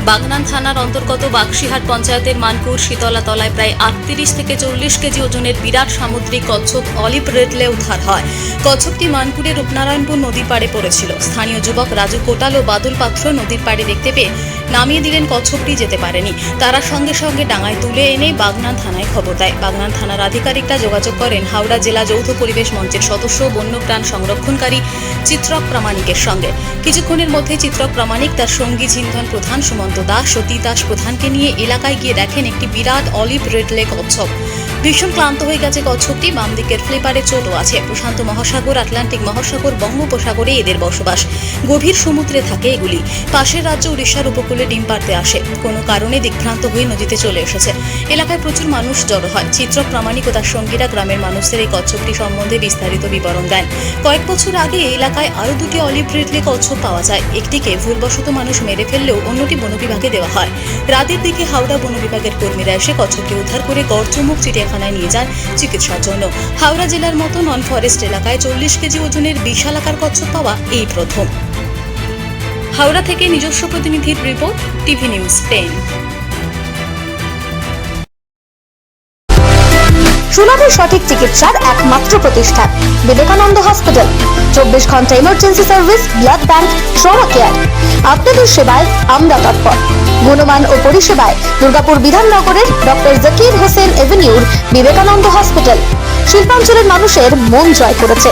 বাগনান থানার অন্তর্গত বাক্সিহাট পঞ্চায়েতের মানপুর শীতলাতলায় প্রায় 38 থেকে 40 কেজি ওজনের বিরাট সামুদ্রিক কচ্ছপ অলিভ রেডলে উদ্ধার হয়। কচ্ছপটি মানপুরের রূপনারায়ণপুর নদীর পাড়ে পড়েছিল। স্থানীয় যুবক রাজু কোটাল ও বাদল পাত্র নদীর পাড়ে দেখতে পেয়ে নামিয়ে দিলেন। কচ্ছপটি যেতে পারেনি। তারা সঙ্গে সঙ্গে ডাঙায় তুলে এনে বাগনান থানায় খবর দেয়। বাগনান থানার আধিকারিকরা যোগাযোগ করেন হাওড়া জেলা যৌথ পরিবেশ মঞ্চের সদস্য বন্যপ্রাণ সংরক্ষণকারী চিত্রক প্রামাণিকের সঙ্গে। কিছুক্ষণের মধ্যে চিত্রক প্রামাণিক তার সঙ্গী চিন্তন প্রধান সুমন্ত দাস ও তিতাস প্রধানকে নিয়ে এলাকায় গিয়ে দেখেন একটি বিরাট অলিভ রেডলে কচ্ছপ। ভীষণ ক্লান্ত হয়ে গেছে কচ্ছপটি। বাম দিকের ফ্লিপারে চোটও আছে। প্রশান্ত মহাসাগর, আটলান্টিক মহাসাগর, বঙ্গোপসাগরে এদের বসবাস। গভীর সমুদ্রে থাকে এগুলি। পাশের রাজ্য উড়িষ্যার উপকূলে ডিম পাড়তে আসে। কোনো কারণে দিকভ্রান্ত হয়ে নদীতে চলে এসেছে। এলাকায় প্রচুর মানুষ জড়ো হয়। চিত্রক প্রামাণিক ও তার সঙ্গীরা গ্রামের মানুষদের এই কচ্ছপটি সম্বন্ধে বিস্তারিত বিবরণ দেন। কয়েক বছর আগে এই এলাকায় আরও দুটি অলিভ রেডলে কচ্ছপ পাওয়া যায়। একটিকে ভুলবশত মানুষ মেরে ফেললেও অন্যটি বন বিভাগে দেওয়া হয়। রাতের দিকে হাওড়া বন বিভাগের কর্মীরা এসে কচ্ছপটি উদ্ধার করে গড়চমুখ চিড়িয়াখানায় নিয়ে যান চিকিৎসার জন্য। হাওড়া জেলার মতো নন ফরেস্ট এলাকায় 40 কেজি ওজনের বিশাল আকার কচ্ছপ পাওয়া এই প্রথম। হাওড়া থেকে নিজস্ব প্রতিনিধির রিপোর্ট, টিভি নিউজ 10। সুলভ সঠিক চিকিৎসার একমাত্র প্রতিষ্ঠান বিবেকানন্দ হসপিটাল। 24 ঘন্টা emergency service, blood bank, trauma care. আপনাদের সেবায় আমরা তৎপর। গুণমান ও পরিষেবায় দুর্গাপুর বিধাননগরের ডক্টর জাকির হোসেন এভিনিউর বিবেকানন্দ হসপিটাল শিল্পাঞ্চলের মানুষের মন জয় করেছে।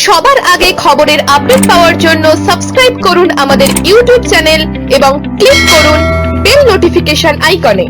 সবার আগে খবরের আপডেট পাওয়ার জন্য সাবস্ক্রাইব করুন আমাদের ইউটিউব চ্যানেল এবং ক্লিক করুন বেল নোটিফিকেশন আইকনে।